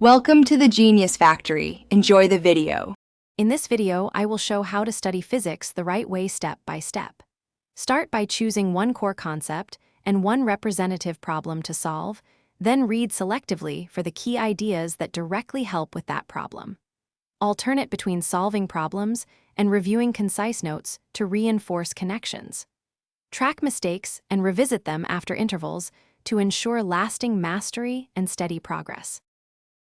Welcome to the Genius Factory. Enjoy the video. In this video, I will show how to study physics the right way step by step. Start by choosing one core concept and one representative problem to solve, then read selectively for the key ideas that directly help with that problem. Alternate between solving problems and reviewing concise notes to reinforce connections. Track mistakes and revisit them after intervals to ensure lasting mastery and steady progress.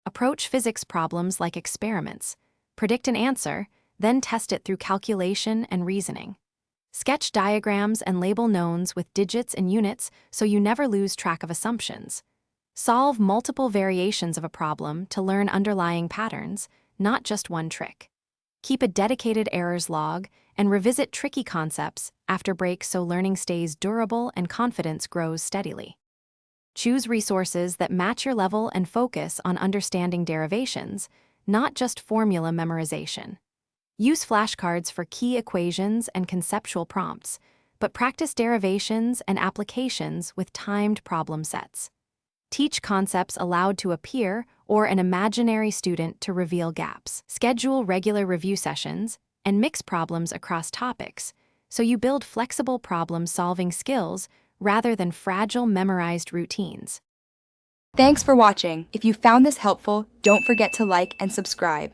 Approach physics problems like experiments. Predict an answer, then test it through calculation and reasoning. Sketch diagrams and label knowns with digits and units so you never lose track of assumptions. Solve multiple variations of a problem to learn underlying patterns, not just one trick. Keep a dedicated errors log and revisit tricky concepts after breaks so learning stays durable and confidence grows steadily. Choose resources that match your level and focus on understanding derivations, not just formula memorization. Use flashcards for key equations and conceptual prompts, but practice derivations and applications with timed problem sets. Teach concepts aloud to a peer or an imaginary student to reveal gaps. Schedule regular review sessions and mix problems across topics so you build flexible problem-solving skills rather than fragile memorized routines. Thanks for watching. If you found this helpful, don't forget to like and subscribe.